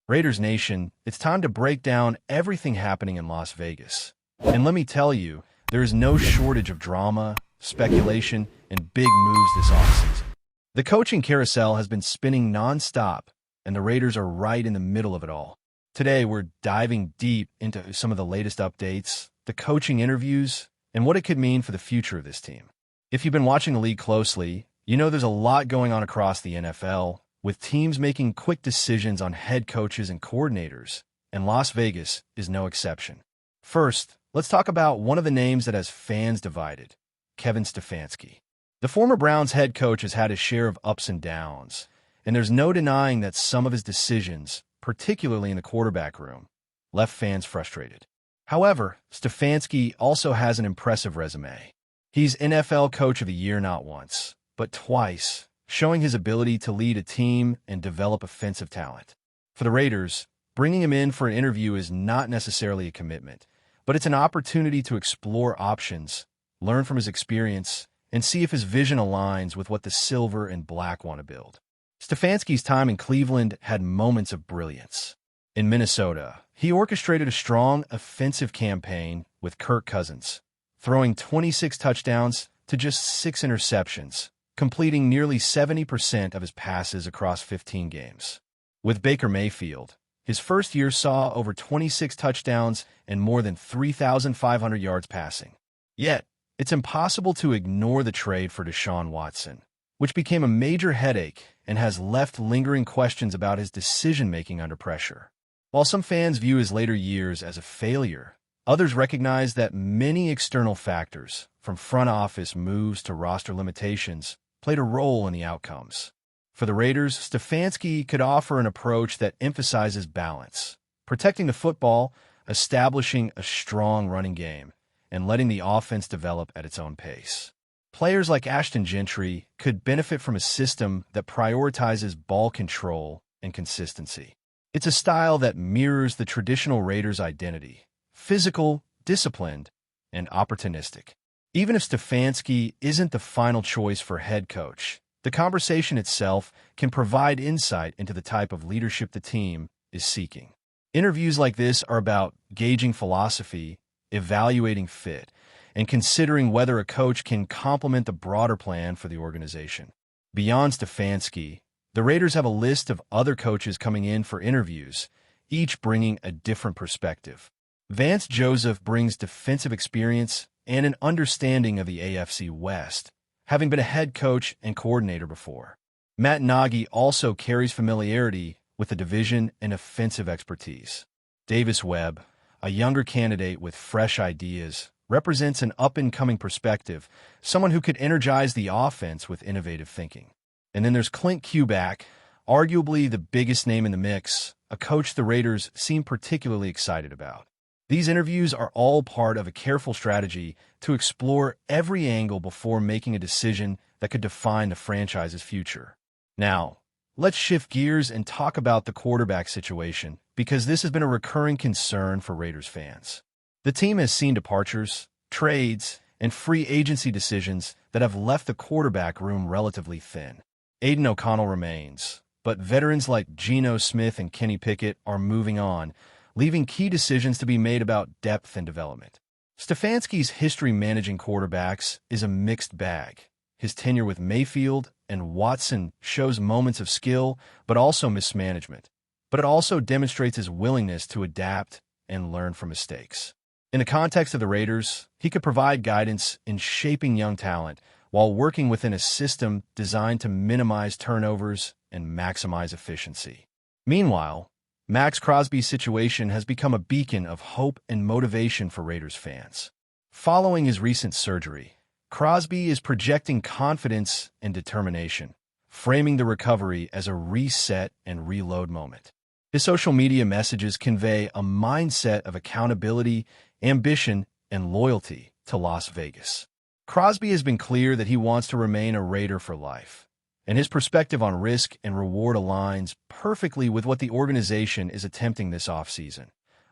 Raiders Nation, it's time to break down everything happening in Las Vegas. And let me tell you, there is no shortage of drama, speculation, and big moves this offseason. The coaching carousel has been spinning non-stop, and the Raiders are right in the middle of it all. Today, we're diving deep into some of the latest updates, the coaching interviews, and what it could mean for the future of this team. If you've been watching the league closely, you know there's a lot going on across the NFL, with teams making quick decisions on head coaches and coordinators, and Las Vegas is no exception. First, let's talk about one of the names that has fans divided, Kevin Stefanski. The former Browns head coach has had his share of ups and downs, and there's no denying that some of his decisions, particularly in the quarterback room, left fans frustrated. However, Stefanski also has an impressive resume. He's NFL Coach of the Year not once, but twice, showing his ability to lead a team and develop offensive talent. For the Raiders, bringing him in for an interview is not necessarily a commitment, but it's an opportunity to explore options, learn from his experience, and see if his vision aligns with what the silver and black want to build. Stefanski's time in Cleveland had moments of brilliance. In Minnesota, he orchestrated a strong offensive campaign with Kirk Cousins, throwing 26 touchdowns to just 6 interceptions, completing nearly 70% of his passes across 15 games. With Baker Mayfield, his first year saw over 26 touchdowns and more than 3,500 yards passing. Yet, it's impossible to ignore the trade for Deshaun Watson, which became a major headache and has left lingering questions about his decision-making under pressure. While some fans view his later years as a failure, others recognize that many external factors, from front office moves to roster limitations, played a role in the outcomes. For the Raiders, Stefanski could offer an approach that emphasizes balance, protecting the football, establishing a strong running game, and letting the offense develop at its own pace. Players like Ashton Gentry could benefit from a system that prioritizes ball control and consistency. It's a style that mirrors the traditional Raiders' identity: physical, disciplined, and opportunistic. Even if Stefanski isn't the final choice for head coach, the conversation itself can provide insight into the type of leadership the team is seeking. Interviews like this are about gauging philosophy, evaluating fit, and considering whether a coach can complement the broader plan for the organization. Beyond Stefanski, the Raiders have a list of other coaches coming in for interviews, each bringing a different perspective. Vance Joseph brings defensive experience and an understanding of the AFC West, having been a head coach and coordinator before. Matt Nagy also carries familiarity with the division and offensive expertise. Davis Webb, a younger candidate with fresh ideas, represents an up-and-coming perspective, someone who could energize the offense with innovative thinking. And then there's Clint Kubiak, arguably the biggest name in the mix, a coach the Raiders seem particularly excited about. These interviews are all part of a careful strategy to explore every angle before making a decision that could define the franchise's future. Now, let's shift gears and talk about the quarterback situation, because this has been a recurring concern for Raiders fans. The team has seen departures, trades, and free agency decisions that have left the quarterback room relatively thin. Aiden O'Connell remains, but veterans like Geno Smith and Kenny Pickett are moving on, leaving key decisions to be made about depth and development. Stefanski's history managing quarterbacks is a mixed bag. His tenure with Mayfield and Watson shows moments of skill, but also mismanagement. But it also demonstrates his willingness to adapt and learn from mistakes. In the context of the Raiders, he could provide guidance in shaping young talent while working within a system designed to minimize turnovers and maximize efficiency. Meanwhile, Max Crosby's situation has become a beacon of hope and motivation for Raiders fans. Following his recent surgery, Crosby is projecting confidence and determination, framing the recovery as a reset and reload moment. His social media messages convey a mindset of accountability, ambition, and loyalty to Las Vegas. Crosby has been clear that he wants to remain a Raider for life, and his perspective on risk and reward aligns perfectly with what the organization is attempting this offseason: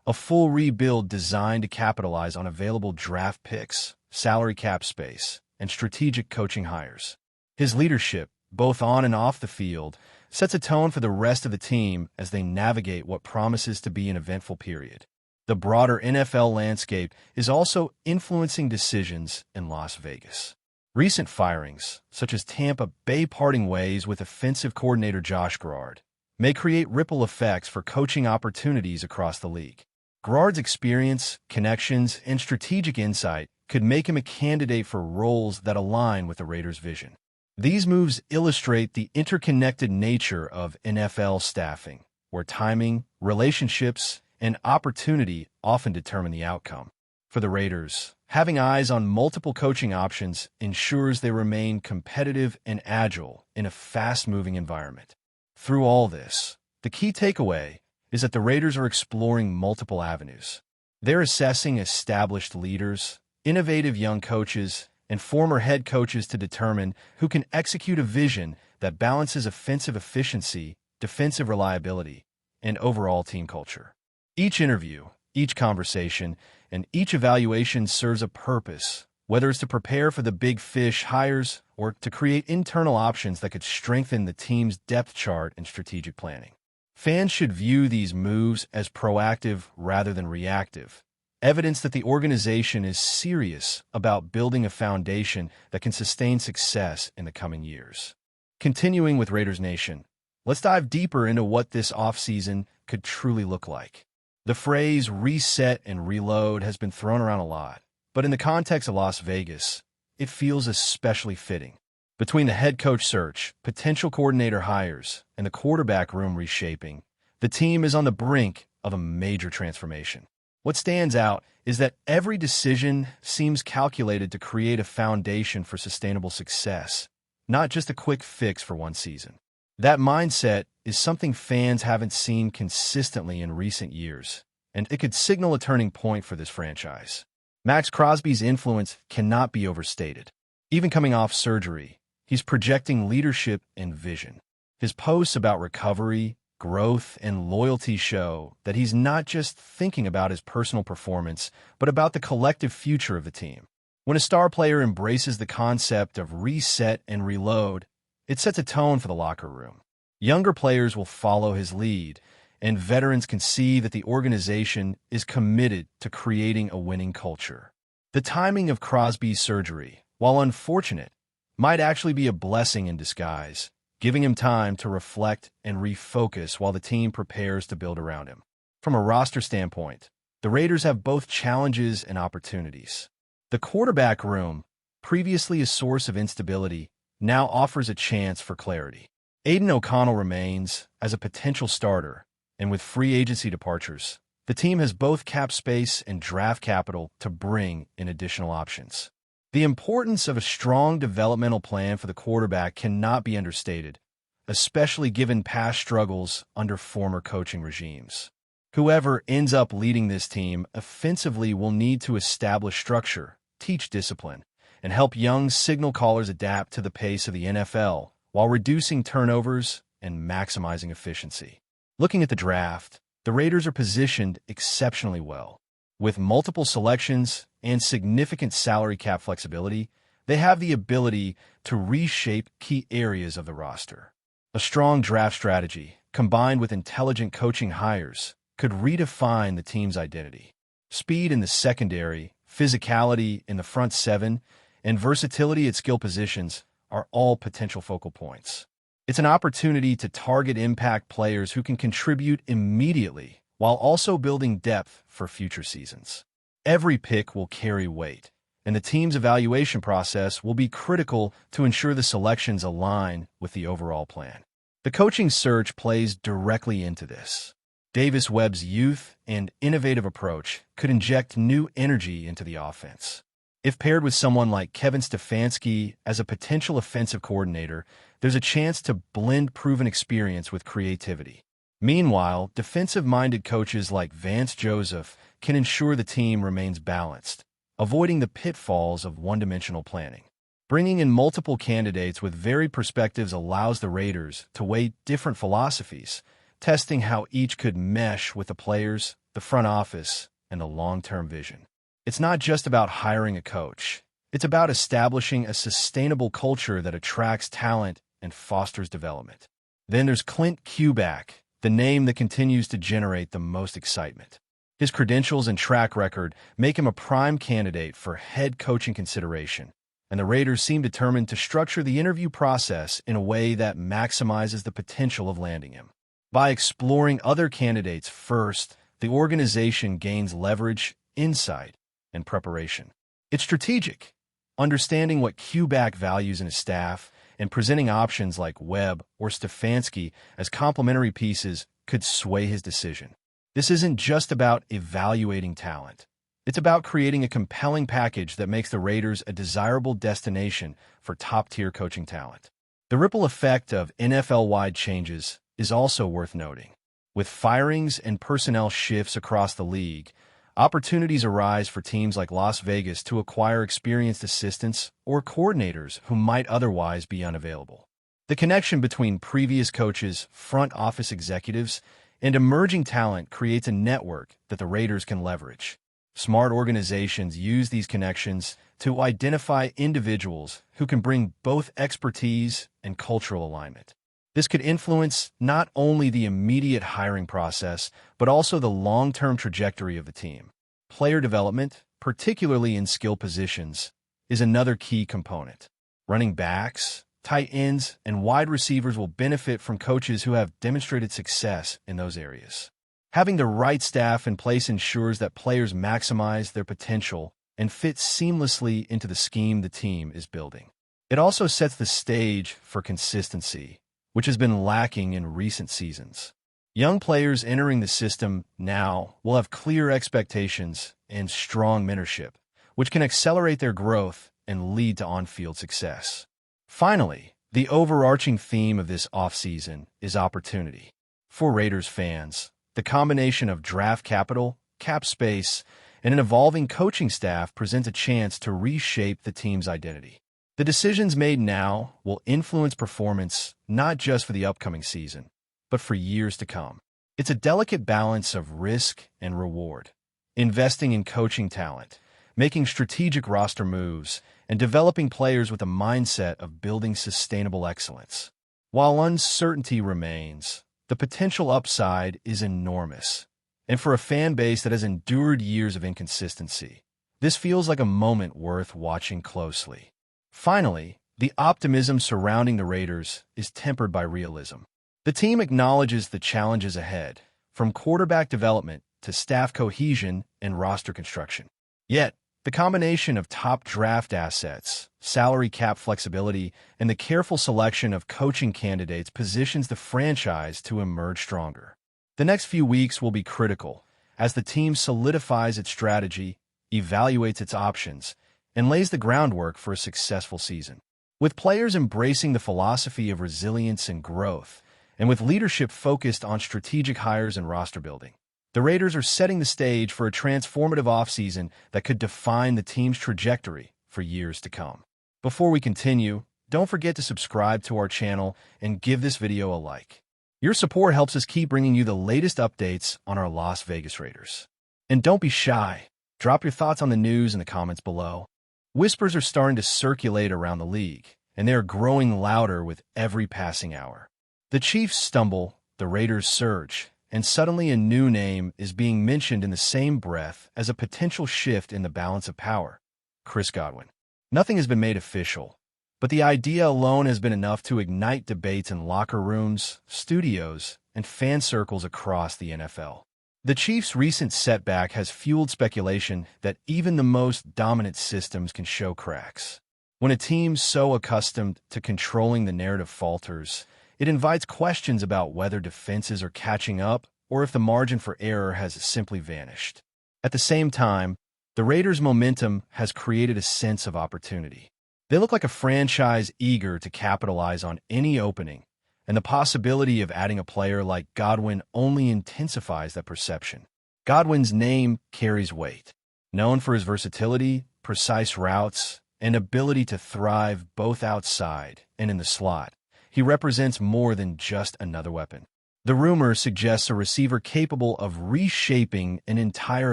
a full rebuild designed to capitalize on available draft picks, salary cap space, and strategic coaching hires. His leadership, both on and off the field, sets a tone for the rest of the team as they navigate what promises to be an eventful period. The broader NFL landscape is also influencing decisions in Las Vegas. Recent firings, such as Tampa Bay parting ways with offensive coordinator Josh Garrard, may create ripple effects for coaching opportunities across the league. Garrard's experience, connections, and strategic insight could make him a candidate for roles that align with the Raiders' vision. These moves illustrate the interconnected nature of NFL staffing, where timing, relationships, and opportunity often determine the outcome. For the Raiders, having eyes on multiple coaching options ensures they remain competitive and agile in a fast-moving environment. Through all this, the key takeaway is that the Raiders are exploring multiple avenues. They're assessing established leaders, innovative young coaches, and former head coaches to determine who can execute a vision that balances offensive efficiency, defensive reliability, and overall team culture. Each interview, each conversation, and each evaluation serves a purpose, whether it's to prepare for the big fish hires or to create internal options that could strengthen the team's depth chart and strategic planning. Fans should view these moves as proactive rather than reactive, evidence that the organization is serious about building a foundation that can sustain success in the coming years. Continuing with Raiders Nation, let's dive deeper into what this offseason could truly look like. The phrase reset and reload has been thrown around a lot, but in the context of Las Vegas, it feels especially fitting. Between the head coach search, potential coordinator hires, and the quarterback room reshaping, the team is on the brink of a major transformation. What stands out is that every decision seems calculated to create a foundation for sustainable success, not just a quick fix for one season. That mindset is something fans haven't seen consistently in recent years, and it could signal a turning point for this franchise. Max Crosby's influence cannot be overstated. Even coming off surgery, he's projecting leadership and vision. His posts about recovery, growth, and loyalty show that he's not just thinking about his personal performance, but about the collective future of the team. When a star player embraces the concept of reset and reload, it sets a tone for the locker room. Younger players will follow his lead, and veterans can see that the organization is committed to creating a winning culture. The timing of Crosby's surgery, while unfortunate, might actually be a blessing in disguise, giving him time to reflect and refocus while the team prepares to build around him. From a roster standpoint, the Raiders have both challenges and opportunities. The quarterback room, previously a source of instability, now offers a chance for clarity. Aiden O'Connell remains as a potential starter, and with free agency departures, the team has both cap space and draft capital to bring in additional options. The importance of a strong developmental plan for the quarterback cannot be understated, especially given past struggles under former coaching regimes. Whoever ends up leading this team offensively will need to establish structure, teach discipline, and help young signal callers adapt to the pace of the NFL while reducing turnovers and maximizing efficiency. Looking at the draft, the Raiders are positioned exceptionally well. With multiple selections and significant salary cap flexibility, they have the ability to reshape key areas of the roster. A strong draft strategy, combined with intelligent coaching hires, could redefine the team's identity. Speed in the secondary, physicality in the front seven, and versatility at skill positions are all potential focal points. It's an opportunity to target impact players who can contribute immediately while also building depth for future seasons. Every pick will carry weight, and the team's evaluation process will be critical to ensure the selections align with the overall plan. The coaching search plays directly into this. Davis Webb's youth and innovative approach could inject new energy into the offense. If paired with someone like Kevin Stefanski as a potential offensive coordinator, there's a chance to blend proven experience with creativity. Meanwhile, defensive-minded coaches like Vance Joseph can ensure the team remains balanced, avoiding the pitfalls of one-dimensional planning. Bringing in multiple candidates with varied perspectives allows the Raiders to weigh different philosophies, testing how each could mesh with the players, the front office, and the long-term vision. It's not just about hiring a coach. It's about establishing a sustainable culture that attracts talent and fosters development. Then there's Clint Kubiak, the name that continues to generate the most excitement. His credentials and track record make him a prime candidate for head coaching consideration, and the Raiders seem determined to structure the interview process in a way that maximizes the potential of landing him. By exploring other candidates first, the organization gains leverage, insight, and preparation. It's strategic, understanding what Kubiak values in his staff and presenting options like Webb or Stefanski as complementary pieces could sway his decision. This isn't just about evaluating talent. It's about creating a compelling package that makes the Raiders a desirable destination for top-tier coaching talent. The ripple effect of NFL-wide changes is also worth noting. With firings and personnel shifts across the league, opportunities arise for teams like Las Vegas to acquire experienced assistants or coordinators who might otherwise be unavailable. The connection between previous coaches, front office executives, and emerging talent creates a network that the Raiders can leverage. Smart organizations use these connections to identify individuals who can bring both expertise and cultural alignment. This could influence not only the immediate hiring process, but also the long-term trajectory of the team. Player development, particularly in skill positions, is another key component. Running backs, tight ends, and wide receivers will benefit from coaches who have demonstrated success in those areas. Having the right staff in place ensures that players maximize their potential and fit seamlessly into the scheme the team is building. It also sets the stage for consistency, which has been lacking in recent seasons. Young players entering the system now will have clear expectations and strong mentorship, which can accelerate their growth and lead to on-field success. Finally, the overarching theme of this offseason is opportunity. For Raiders fans, the combination of draft capital, cap space, and an evolving coaching staff presents a chance to reshape the team's identity. The decisions made now will influence performance not just for the upcoming season, but for years to come. It's a delicate balance of risk and reward. Investing in coaching talent, making strategic roster moves, and developing players with a mindset of building sustainable excellence. While uncertainty remains, the potential upside is enormous. And for a fan base that has endured years of inconsistency, this feels like a moment worth watching closely. Finally, the optimism surrounding the Raiders is tempered by realism. The team acknowledges the challenges ahead, from quarterback development to staff cohesion and roster construction. Yet, the combination of top draft assets, salary cap flexibility, and the careful selection of coaching candidates positions the franchise to emerge stronger. The next few weeks will be critical as the team solidifies its strategy, evaluates its options, and lays the groundwork for a successful season. With players embracing the philosophy of resilience and growth, and with leadership focused on strategic hires and roster building, the Raiders are setting the stage for a transformative offseason that could define the team's trajectory for years to come. Before we continue, don't forget to subscribe to our channel and give this video a like. Your support helps us keep bringing you the latest updates on our Las Vegas Raiders. And don't be shy. Drop your thoughts on the news in the comments below. Whispers are starting to circulate around the league, and they are growing louder with every passing hour. The Chiefs stumble, the Raiders surge, and suddenly a new name is being mentioned in the same breath as a potential shift in the balance of power: Chris Godwin. Nothing has been made official, but the idea alone has been enough to ignite debates in locker rooms, studios, and fan circles across the NFL. The Chiefs' recent setback has fueled speculation that even the most dominant systems can show cracks. When a team so accustomed to controlling the narrative falters, it invites questions about whether defenses are catching up or if the margin for error has simply vanished. At the same time, the Raiders' momentum has created a sense of opportunity. They look like a franchise eager to capitalize on any opening, and the possibility of adding a player like Godwin only intensifies that perception. Godwin's name carries weight. Known for his versatility, precise routes, and ability to thrive both outside and in the slot, he represents more than just another weapon. The rumor suggests a receiver capable of reshaping an entire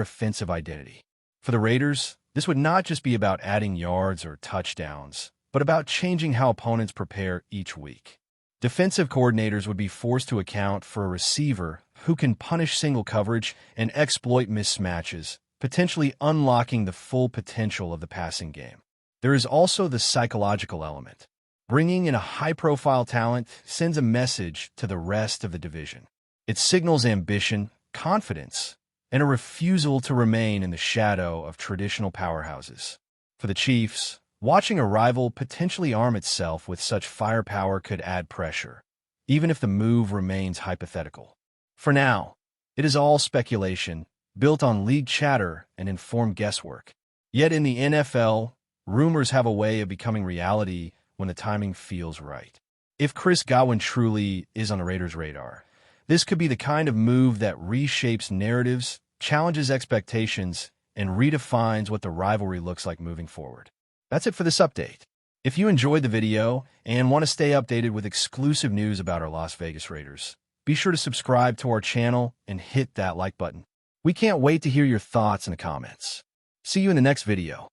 offensive identity. For the Raiders, this would not just be about adding yards or touchdowns, but about changing how opponents prepare each week. Defensive coordinators would be forced to account for a receiver who can punish single coverage and exploit mismatches, potentially unlocking the full potential of the passing game. There is also the psychological element. Bringing in a high-profile talent sends a message to the rest of the division. It signals ambition, confidence, and a refusal to remain in the shadow of traditional powerhouses. For the Chiefs, watching a rival potentially arm itself with such firepower could add pressure, even if the move remains hypothetical. For now, it is all speculation, built on league chatter and informed guesswork. Yet in the NFL, rumors have a way of becoming reality when the timing feels right. If Chris Godwin truly is on the Raiders' radar, this could be the kind of move that reshapes narratives, challenges expectations, and redefines what the rivalry looks like moving forward. That's it for this update. If you enjoyed the video and want to stay updated with exclusive news about our Las Vegas Raiders, be sure to subscribe to our channel and hit that like button. We can't wait to hear your thoughts in the comments. See you in the next video.